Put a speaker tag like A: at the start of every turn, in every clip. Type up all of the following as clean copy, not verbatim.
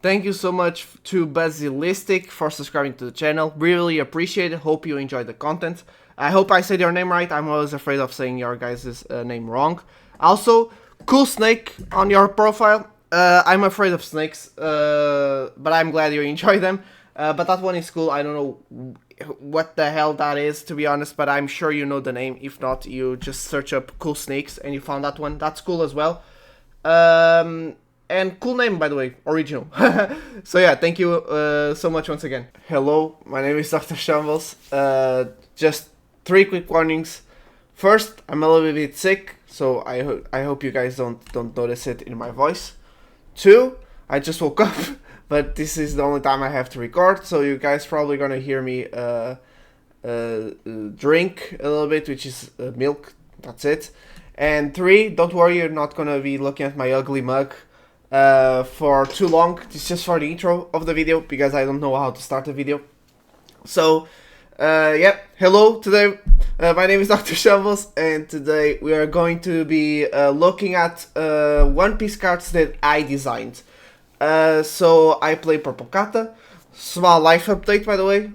A: Thank you so much to Basilistic for subscribing to the channel. Really appreciate it. Hope you enjoyed the content. I hope I said your name right. I'm always afraid of saying your guys' name wrong. Also, cool snake on your profile. I'm afraid of snakes, but I'm glad you enjoy them. But that one is cool. I don't know what the hell that is, to be honest, but I'm sure you know the name. If not, you just search up cool snakes and you found that one. That's cool as well. And cool name, by the way, original. So yeah, thank you so much once again. Hello, my name is Dr. Shambles. Just 3 quick warnings. First, I'm a little bit sick, so I hope you guys don't notice it in my voice. 2, I just woke up, but this is the only time I have to record, so you guys probably gonna hear me drink a little bit, which is milk. That's it. And 3, don't worry, you're not gonna be looking at my ugly mug for too long. It's just for the intro of the video because I don't know how to start a video. So yeah, hello. Today my name is Dr. Shambles, and today we are going to be looking at One Piece cards that I designed. So I play Purple Kata. Small life update, by the way.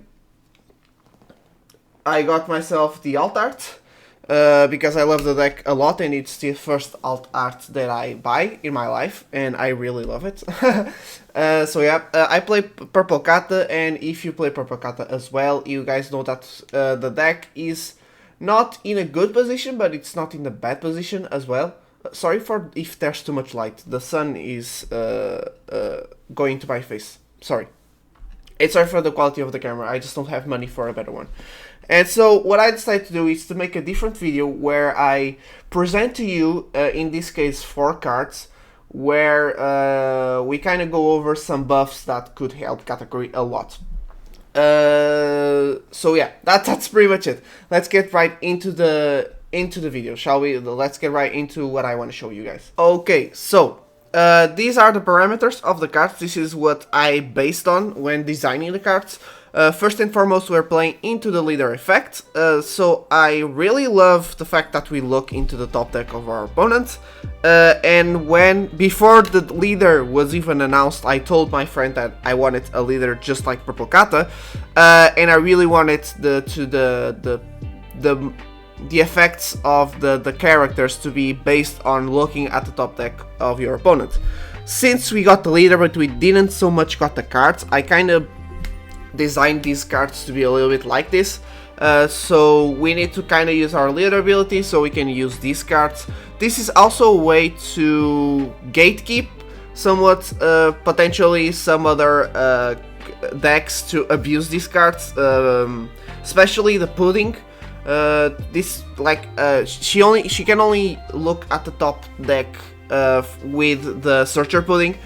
A: I got myself the alt art because I love the deck a lot, and it's the first alt art that I buy in my life, and I really love it. So yeah, I play Purple Kata, and if you play Purple Kata as well, you guys know that the deck is not in a good position, but it's not in a bad position as well. Sorry for if there's too much light. The sun is going to my face. Sorry. It's sorry for the quality of the camera. I just don't have money for a better one. And so what I decided to do is to make a different video where I present to you, in this case, 4 cards, where we kind of go over some buffs that could help Katakuri a lot. So yeah, that's pretty much it. Let's get right into the video, shall we? Let's get right into what I want to show you guys. Okay, so these are the parameters of the cards. This is what I based on when designing the cards. First and foremost, we're playing into the leader effect. So I really love the fact that we look into the top deck of our opponent. And before the leader was even announced, I told my friend that I wanted a leader just like Purple Kata, and I really wanted the effects of the characters to be based on looking at the top deck of your opponent. Since we got the leader but we didn't so much got the cards, I kind of designed these cards to be a little bit like this. So we need to kind of use our leader ability so we can use these cards. This is also a way to gatekeep somewhat potentially some other decks to abuse these cards, especially the pudding. This she can only look at the top deck with the searcher pudding,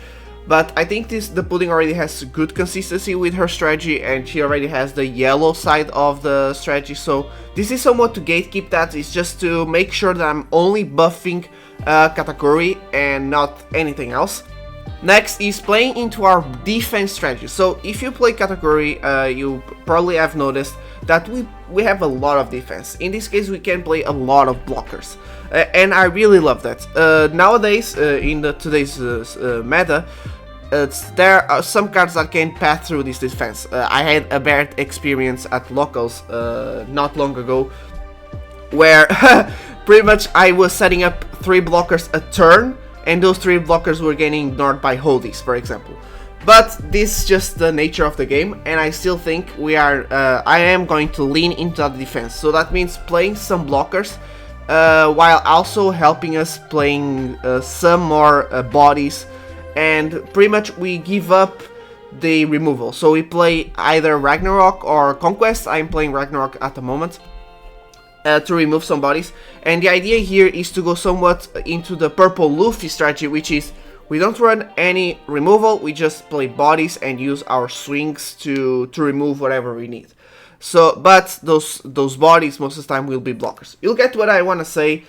A: but I think the pudding already has good consistency with her strategy, and she already has the yellow side of the strategy, so this is somewhat to gatekeep that. It's just to make sure that I'm only buffing Katakuri and not anything else. Next is playing into our defense strategy. So if you play Katakuri, you probably have noticed that we have a lot of defense. In this case, we can play a lot of blockers, and I really love that. Nowadays, in today's meta, there are some cards that can pass through this defense. I had a bad experience at locals not long ago, where pretty much I was setting up 3 blockers a turn, and those 3 blockers were getting ignored by Holdies, for example. But this is just the nature of the game, and I still think I am going to lean into that defense. So that means playing some blockers, while also helping us playing some more bodies, and pretty much we give up the removal. So we play either Ragnarok or Conquest. I'm playing Ragnarok at the moment, to remove some bodies, and the idea here is to go somewhat into the purple Luffy strategy, which is we don't run any removal, we just play bodies and use our swings to remove whatever we need. So, but those bodies most of the time will be blockers. You'll get what I want to say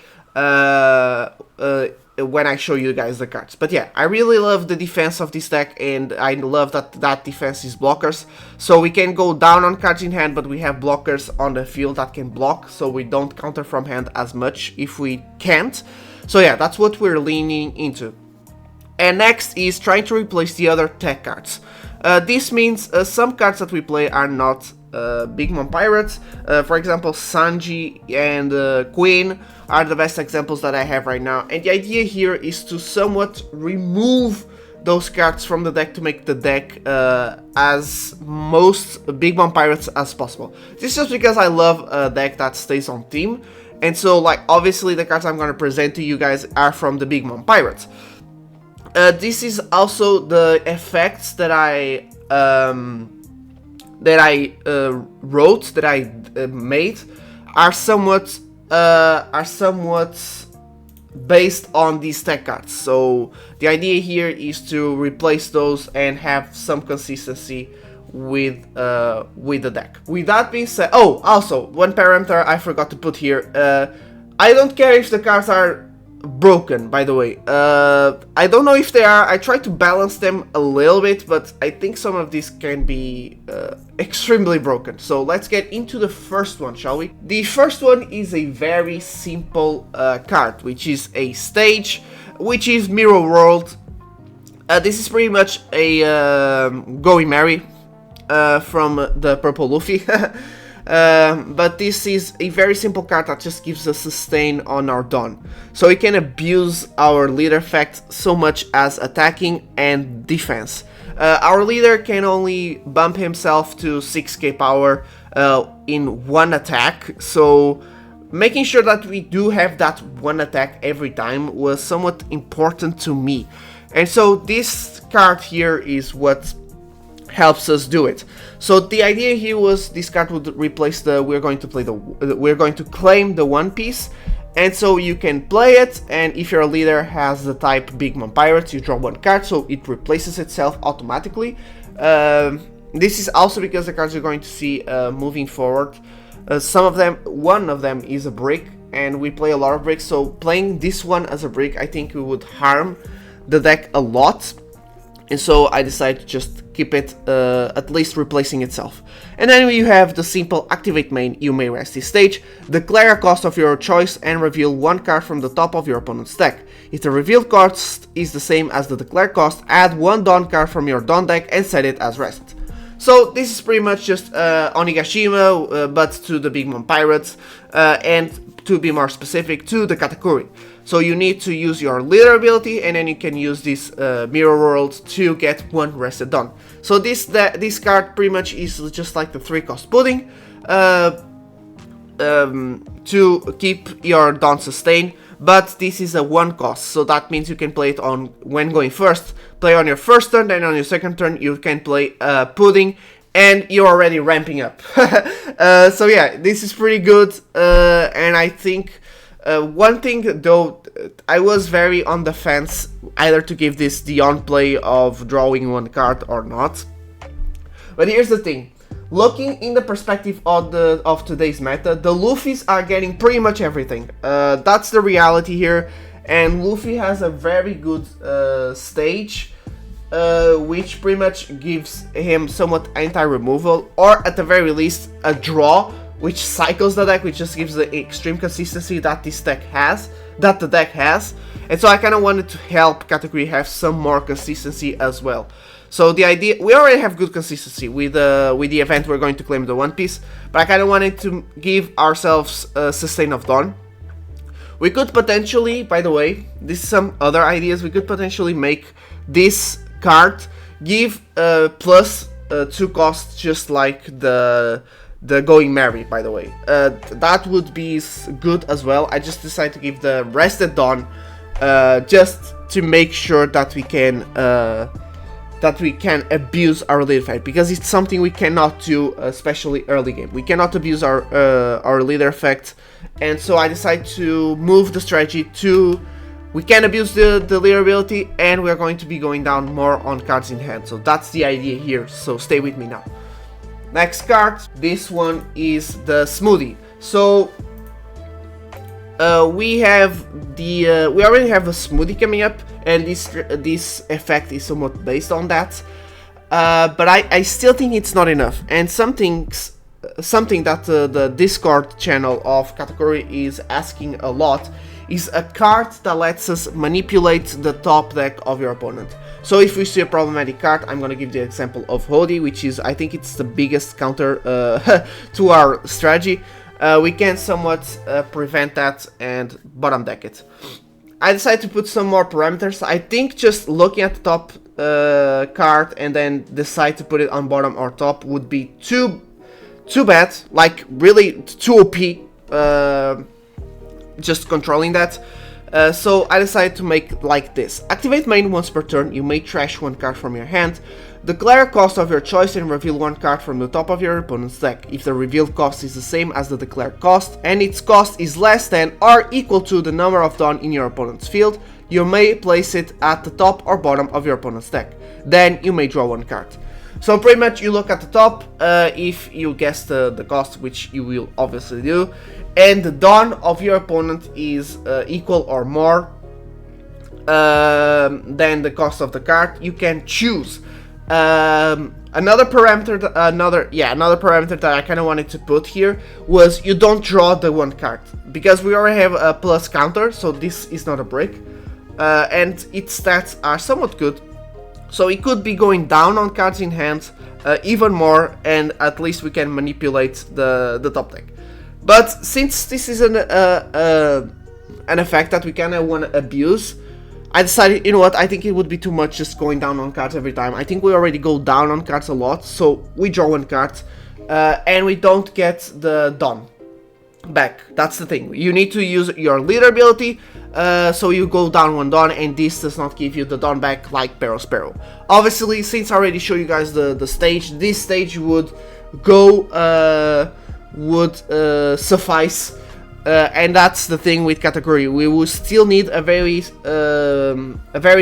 A: when I show you guys the cards. But yeah, I really love the defense of this deck, and I love that defense is blockers. So we can go down on cards in hand, but we have blockers on the field that can block, so we don't counter from hand as much if we can't. So yeah, that's what we're leaning into. And next is trying to replace the other tech cards. This means some cards that we play are not Big Mom Pirates. For example, Sanji and Queen are the best examples that I have right now. And the idea here is to somewhat remove those cards from the deck to make the deck as most Big Mom Pirates as possible. This is just because I love a deck that stays on theme. And so, like, obviously the cards I'm going to present to you guys are from the Big Mom Pirates. This is also the effects that I wrote, that I made, are somewhat based on these tech cards. So the idea here is to replace those and have some consistency with the deck. With that being said, oh, also one parameter I forgot to put here. I don't care if the cards are broken, by the way. I don't know if they are. I tried to balance them a little bit, but I think some of these can be extremely broken. So let's get into the first one, shall we? The first one is a very simple card, which is a stage, which is Mirror World. This is pretty much a Going Merry from the Purple Luffy. But this is a very simple card that just gives us sustain on our Dawn. So we can abuse our leader effect so much as attacking and defense. Our leader can only bump himself to 6k power in one attack, so making sure that we do have that one attack every time was somewhat important to me. And so this card here is what helps us do it. So the idea here was this card would replace the we're going to claim the One Piece, and so you can play it, and if your leader has the type Big Mom Pirates, you draw one card, so it replaces itself automatically. This is also because the cards you're going to see moving forward, one of them is a brick, and we play a lot of bricks, so playing this one as a brick I think it would harm the deck a lot. And so I decided to just keep it at least replacing itself. And then you have the simple activate main, you may rest this stage, declare a cost of your choice and reveal one card from the top of your opponent's deck. If the revealed cost is the same as the declared cost, add one Dawn card from your Dawn deck and set it as rest. So this is pretty much just Onigashima, but to the Big Mom Pirates, and to be more specific, to the Katakuri. So you need to use your leader ability, and then you can use this Mirror World to get one rested Dawn. So this card pretty much is just like the 3-cost pudding to keep your Dawn sustained, but this is a 1-cost, so that means you can play it on when going first, play on your first turn, then on your second turn you can play pudding, and you're already ramping up. So yeah, this is pretty good, and I think one thing though, I was very on the fence either to give this the on-play of drawing one card or not. But here's the thing, looking in the perspective of today's meta, the Luffys are getting pretty much everything. That's the reality here, and Luffy has a very good stage, which pretty much gives him somewhat anti-removal, or at the very least a draw, which cycles the deck, which just gives the extreme consistency that the deck has. And so I kind of wanted to help Katakuri have some more consistency as well. So the idea, we already have good consistency with the event we're going to claim the One Piece, but I kind of wanted to give ourselves a sustain of Dawn. We could potentially, by the way, this is some other ideas, we could potentially make this card give plus 2 costs, just like the Going Merry, by the way. That would be good as well. I just decided to give the rested Dawn just to make sure that we can abuse our leader effect, because it's something we cannot do, especially early game. We cannot abuse our leader effect, and so I decided to move the strategy to we can abuse the leader ability, and we're going to be going down more on cards in hand. So that's the idea here, so stay with me now. Next card, this one is the Smoothie. So we already have a Smoothie coming up, and this effect is somewhat based on that. But I still think it's not enough, and something that the Discord channel of Katakuri is asking a lot is a card that lets us manipulate the top deck of your opponent. So if we see a problematic card, I'm gonna give the example of Hodi, which is, I think it's the biggest counter to our strategy. We can somewhat prevent that and bottom deck it. I decided to put some more parameters. I think just looking at the top card and then decide to put it on bottom or top would be too bad, like really too OP, just controlling that. So I decided to make like this. Activate main once per turn. You may trash one card from your hand. Declare a cost of your choice and reveal one card from the top of your opponent's deck. If the revealed cost is the same as the declared cost and its cost is less than or equal to the number of Dawn in your opponent's field, you may place it at the top or bottom of your opponent's deck. Then you may draw one card. So pretty much you look at the top, if you guess the cost, which you will obviously do, and the Dawn of your opponent is equal or more than the cost of the card, you can choose. Another parameter that I kind of wanted to put here was you don't draw the one card, because we already have a plus counter, so this is not a break, and its stats are somewhat good. So it could be going down on cards in hand even more, and at least we can manipulate the top deck. But since this is an effect that we kind of want to abuse, I decided, you know what, I think it would be too much just going down on cards every time. I think we already go down on cards a lot, so we draw one card, and we don't get the Dawn back. That's the thing. You need to use your leader ability, so you go down one Dawn, and this does not give you the Dawn back like Perros Perro. Obviously, since I already showed you guys the stage, this stage would go, suffice. And that's the thing with Katakuri. We will still need a very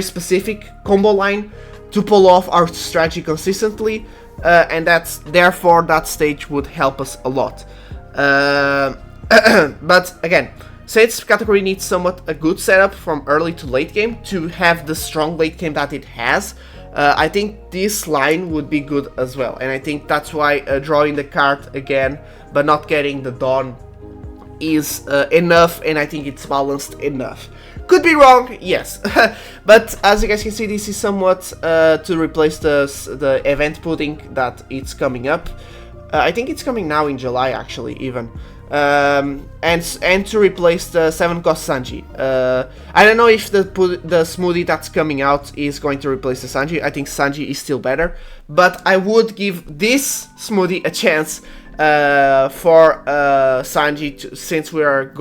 A: specific combo line to pull off our strategy consistently, and therefore that stage would help us a lot. But again, since Katakuri needs somewhat a good setup from early to late game to have the strong late game that it has, I think this line would be good as well. And I think that's why drawing the card again but not getting the Dawn is enough, and I think it's balanced enough. Could be wrong, yes. But as you guys can see, this is somewhat to replace the event pudding that it's coming up. I think it's coming now in July, actually, even. And to replace the 7-cost Sanji. I don't know if the smoothie that's coming out is going to replace the Sanji. I think Sanji is still better, but I would give this smoothie a chance for Sanji, since we are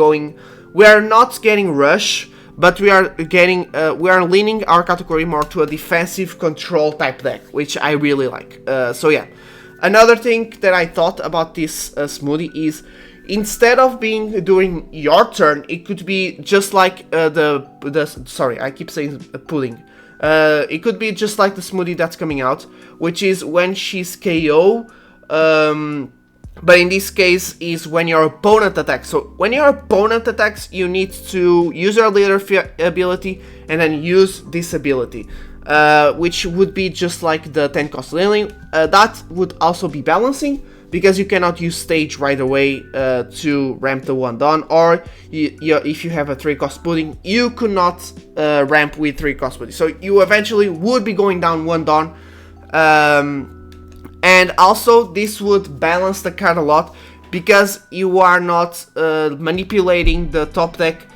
A: not getting rush, but we are leaning our Katakuri more to a defensive control type deck, which I really like. So yeah, another thing that I thought about this smoothie is, instead of during your turn, it could be just like sorry, I keep saying pudding. It could be just like the smoothie that's coming out, which is when she's KO. But in this case is when your opponent attacks. So when your opponent attacks, you need to use your leader ability and then use this ability, which would be just like the 10-cost Lily. That would also be balancing, because you cannot use stage right away to ramp the one Dawn, or if you have a 3-cost pudding, you could not ramp with 3-cost pudding. So you eventually would be going down one Dawn. And also this would balance the card a lot, because you are not manipulating the top deck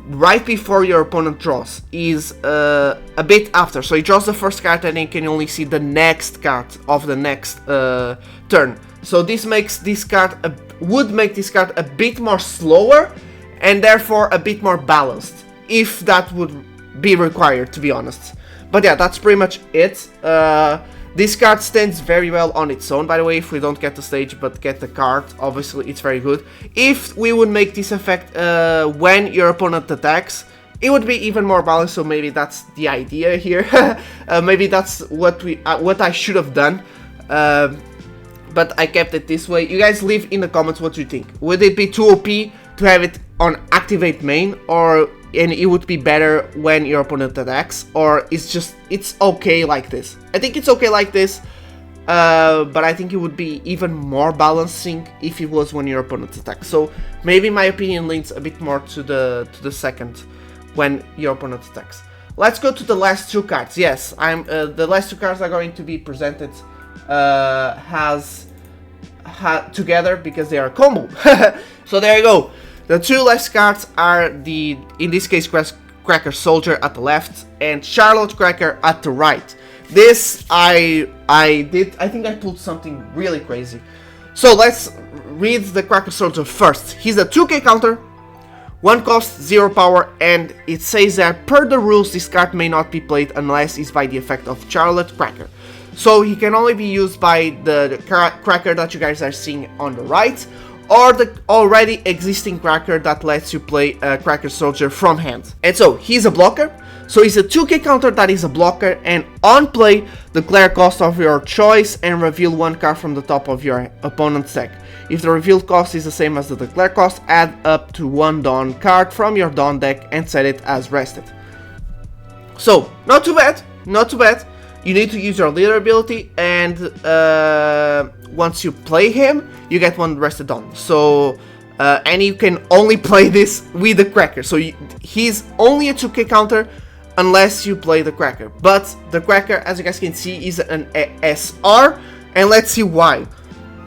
A: right before your opponent draws, is a bit after. So he draws the first card and he can only see the next card of the next turn. So this makes this card would make this card a bit more slower, and therefore a bit more balanced, if that would be required, to be honest. But yeah, that's pretty much it. This card stands very well on its own, by the way. If we don't get the stage but get the card, obviously it's very good. If we would make this effect when your opponent attacks, it would be even more balanced, so maybe that's the idea here. Maybe that's what I should have done, but I kept it this way. You guys leave in the comments what you think. Would it be too OP to have it on activate main, and it would be better when your opponent attacks, or it's okay like this? I think it's okay like this. but I think it would be even more balancing if it was when your opponent attacks. So maybe my opinion leans a bit more to the second, when your opponent attacks. Let's go to the last two cards. Yes, the last two cards are going to be presented together because they are a combo. So there you go. The two last cards are in this case, Cracker Soldier at the left and Charlotte Cracker at the right. This I think I pulled something really crazy. So let's read the Cracker Soldier first. He's a 2k counter, 1 cost, 0 power, and it says that per the rules this card may not be played unless it's by the effect of Charlotte Cracker. So he can only be used by the Cracker that you guys are seeing on the right, or the already existing Cracker that lets you play a Cracker Soldier from hand. And so he's a blocker. So he's a 2k counter that is a blocker, and on play, declare cost of your choice and reveal 1 card from the top of your opponent's deck. If the revealed cost is the same as the declare cost, add up to 1 Dawn card from your Dawn deck and set it as rested. So, not too bad, not too bad. You need to use your leader ability, and once you play him, you get 1 rested Dawn. So, and you can only play this with the Cracker. So he's only a 2k counter, unless you play the Cracker. But the Cracker, as you guys can see, is an SR, and let's see why.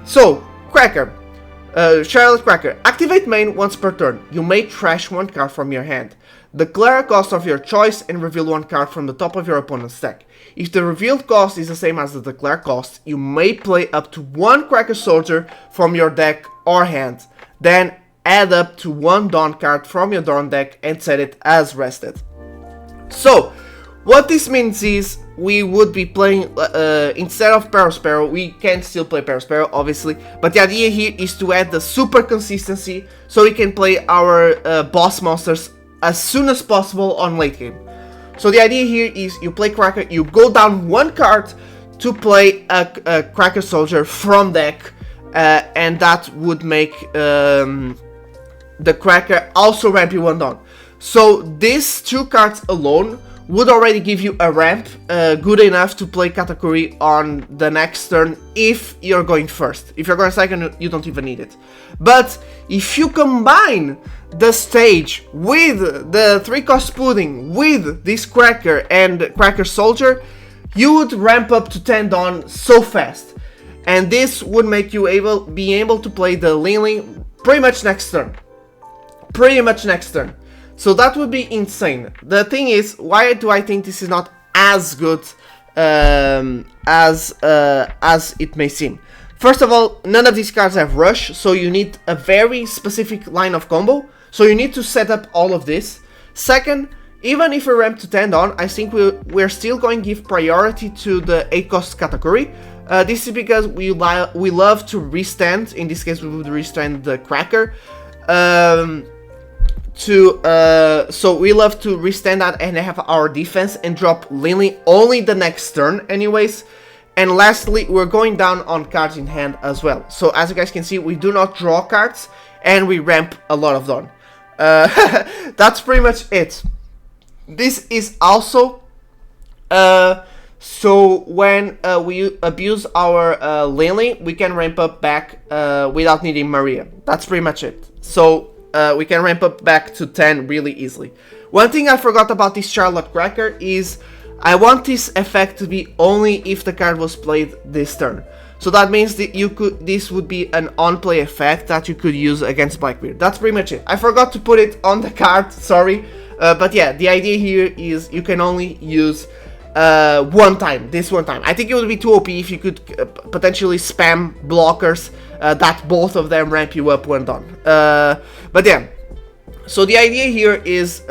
A: So, Cracker, Charlotte Cracker, activate main once per turn. You may trash 1 card from your hand. Declare a cost of your choice and reveal 1 card from the top of your opponent's deck. If the revealed cost is the same as the declare cost, you may play up to 1 Cracker Soldier from your deck or hand. Then add up to 1 Dawn card from your Dawn deck and set it as rested. So, what this means is we would be playing, instead of Parasparrow, we can still play Parasparrow, obviously, but the idea here is to add the super consistency so we can play our boss monsters as soon as possible on late game. So the idea here is you play Cracker, you go down 1 card to play a Cracker Soldier from deck, and that would make the Cracker also ramp you 1 down. So these 2 cards alone would already give you a ramp good enough to play Katakuri on the next turn if you're going first. If you're going second, you don't even need it. But if you combine the stage with the 3-cost pudding with this Cracker and Cracker Soldier, you would ramp up to 10 Dawn so fast. And this would make you be able to play the Lily pretty much next turn. So that would be insane. The thing is, why do I think this is not as good as it may seem? First of all, none of these cards have rush, so you need a very specific line of combo. So you need to set up all of this. Second, even if we ramp to 10 Dawn, I think we're still going to give priority to the 8-cost Katakuri. This is because we love to restand. In this case, we would restand the Cracker. So we love to restand that and have our defense and drop Lily only the next turn anyways. And lastly, we're going down on cards in hand as well. So as you guys can see, we do not draw cards and we ramp a lot of Dawn. That's pretty much it. This is also so when we abuse our Lily, we can ramp up back without needing Maria. That's pretty much it. So we can ramp up back to 10 really easily. One thing I forgot about this Charlotte Cracker is I want this effect to be only if the card was played this turn. So that means that this would be an on-play effect that you could use against Blackbeard. That's pretty much it. I forgot to put it on the card, sorry. But yeah, the idea here is you can only use this one time. I think it would be too OP if you could potentially spam blockers that both of them ramp you up when done. But yeah, so the idea here is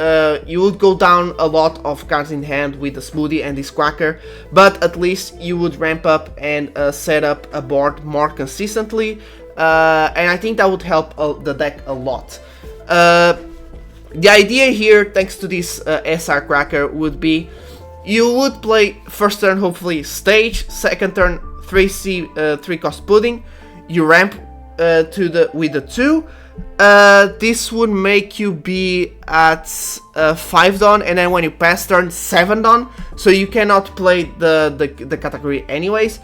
A: you would go down a lot of cards in hand with the Smoothie and this Cracker, but at least you would ramp up and set up a board more consistently, and I think that would help the deck a lot. The idea here, thanks to this SR Cracker, would be you would play first turn hopefully Stage, second turn 3 cost Pudding, you ramp with the 2, this would make you be at 5 Dawn, and then when you pass turn 7 Dawn, so you cannot play the Katakuri anyways,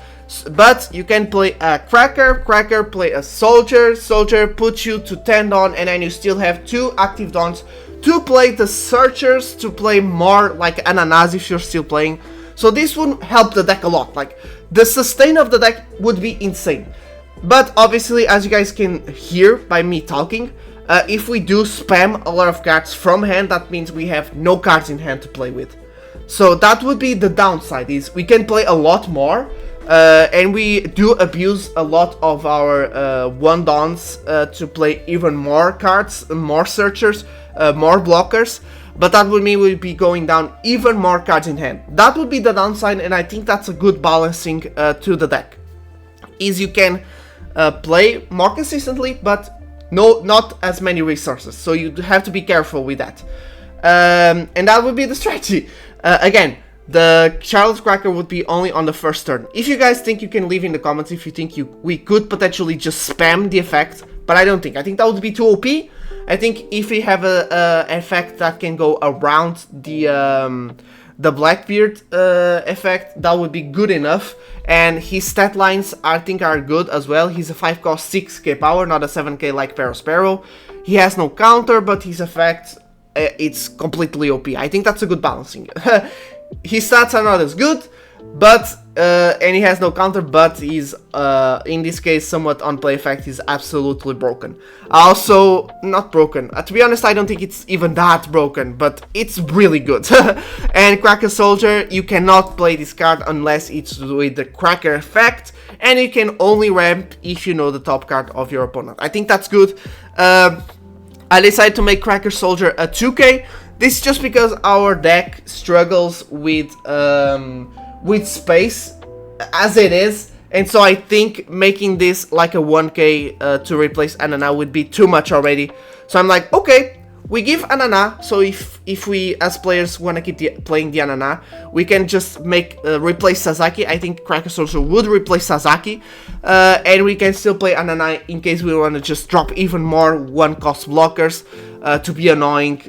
A: but you can play a Cracker, play a Soldier puts you to 10 Dawn, and then you still have 2 active Dawns to play the Searchers, to play more like Ananas if you're still playing. So this would help the deck a lot, like the sustain of the deck would be insane. But obviously, as you guys can hear by me talking, if we do spam a lot of cards from hand, that means we have no cards in hand to play with. So that would be the downside, is we can play a lot more, and we do abuse a lot of our 1-Dawns to play even more cards, more Searchers, more blockers, but that would mean we'd be going down even more cards in hand. That would be the downside, and I think that's a good balancing to the deck, is you can play more consistently, but not as many resources, so you have to be careful with that. And that would be the strategy. Again, the Charlotte Cracker would be only on the first turn. If you guys think, you can leave in the comments if you think we could potentially just spam the effect, but I don't think. I think that would be too OP. I think if we have a effect that can go around the Blackbeard effect, that would be good enough. And his stat lines, I think, are good as well. He's a 5-cost 6k power, not a 7k like Sparrow. He has no counter, but his effect, it's completely OP. I think that's a good balancing. His stats are not as good, but and he has no counter, but he's in this case somewhat on play effect. He's absolutely broken. Also, not broken. To be honest, I don't think it's even that broken, but it's really good. And Cracker Soldier, you cannot play this card unless it's with the Cracker effect, and you can only ramp if you know the top card of your opponent. I think that's good. I decided to make Cracker Soldier a 2k. This is just because our deck struggles with space as it is, and so I think making this like a 1k to replace Anana would be too much already. So I'm like, okay, we give Anana, so if we as players want to keep playing the Anana, we can just make replace Sasaki. I think Cracker Soldier would replace Sasaki, and we can still play Anana in case we want to just drop even more 1-cost blockers to be annoying,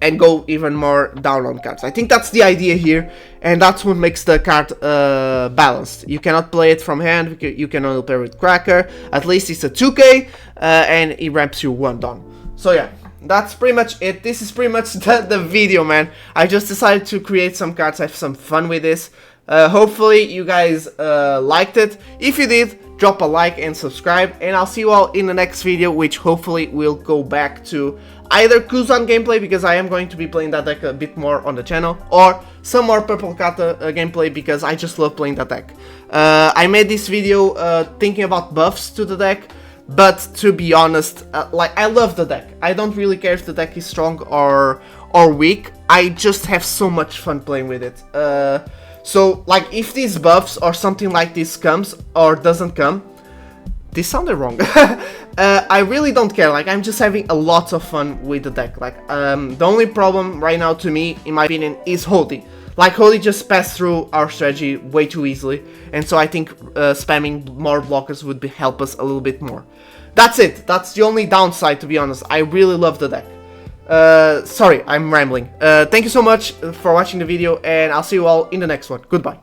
A: and go even more down on cards. I think that's the idea here, and that's what makes the card balanced. You cannot play it from hand, you can only play with Cracker. At least it's a 2k, and it ramps you 1 Dawn. So yeah, that's pretty much it. This is pretty much the video, man. I just decided to create some cards, have some fun with this. Hopefully you guys liked it. If you did, drop a like and subscribe, and I'll see you all in the next video, which hopefully will go back to either Kuzan gameplay, because I am going to be playing that deck a bit more on the channel, or some more Purple Kata gameplay, because I just love playing that deck. I made this video thinking about buffs to the deck, but to be honest, like, I love the deck. I don't really care if the deck is strong or weak. I just have so much fun playing with it. So, like, if these buffs or something like this comes or doesn't come, this sounded wrong. I really don't care. Like, I'm just having a lot of fun with the deck. Like, the only problem right now to me, in my opinion, is Holy. Like, Holy just passed through our strategy way too easily, and so I think spamming more blockers would help us a little bit more. That's it. That's the only downside, to be honest. I really love the deck. Sorry, I'm rambling. Thank you so much for watching the video, and I'll see you all in the next one. Goodbye.